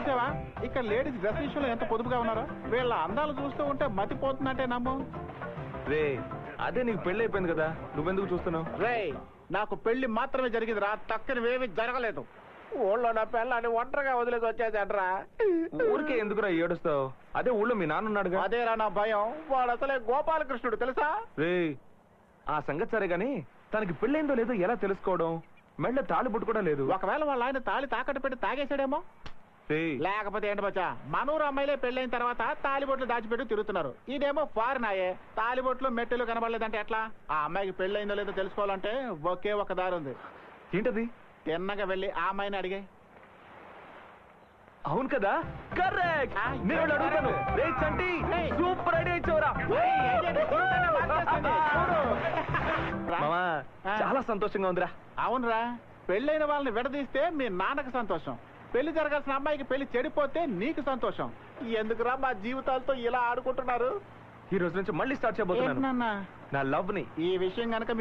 చూసావా ఇక్కడ ladies dress విషయంలో ఎంత పొదుపుగా ఉన్నారో. వీళ్ళ అందాలు చూస్తూ ఉంటే మతిపోతుందంటే నమ్ము. రే అదే నీకు పెళ్లి అయిపోయింది కదా, నువ్వెందుకు చూస్తున్నావు? రే నాకు పెళ్లి మాత్రమే జరిగింది రా, తక్కనివేవి జరగలేదు. ఊళ్ళో నా పిల్లని ఒంటరిగా వదిలేసి వచ్చేది అంటరా. ఊరికే ఎందుకురా ఏడుస్తావు? అదే ఊళ్ళో మీ నాన్న ఉన్నాడుగా. అదేరా నా భయం. వాడు అసలే గోపాలకృష్ణుడు తెలుసా? రే ఆ సంగతి సరే గాని తనకి పెళ్ళైందో లేదో ఎలా తెలుసుకోవడం? మెళ్ళ తాళి బొట్టు కూడా లేదు. ఒకవేళ వాళ్ళ ఆయన తాళి తాకట్టు పెట్టి తాగేసాడేమో. లేకపోతే ఏంటి బచ్చా, మనూరు అమ్మాయిలే పెళ్ళైన తర్వాత తాలిబొట్లు దాచిపెట్టి తిరుగుతున్నారు. ఇదేమో ఫారిన్ అయ్యే తాలిబొట్లు మెట్టెలు కనబడలేదంటే ఎట్లా? ఆ అమ్మాయికి పెళ్ళైందో లేదో తెలుసుకోవాలంటే ఒకే ఒక దారి ఉంది. ఏంటది? తిన్నగా వెళ్ళి ఆ అమ్మాయిని అడిగే. అవును కదా, కరెక్ట్. నేను అడుగుతాను. రే చంటి, సూపర్ ఐడియా ఇచ్చావురా. మామా చాలా సంతోషంగా ఉందిరా. అవునరా, పెళ్ళైన వాళ్ళని విడదీస్తే మీ నాన్నకు సంతోషం, పెళ్లి జరగాల్సిన అమ్మాయికి పెళ్లి చెడిపోతే నీకు సంతోషం. ఎందుకురా మా జీవితాలతో ఇలా ఆడుకుంటున్నారు? ఈ రోజు నుంచి మళ్ళీ స్టార్ట్ చేయబోతున్నాను ఏంటన్నా నా లవ్ ని. ఈ విషయం గనక మీ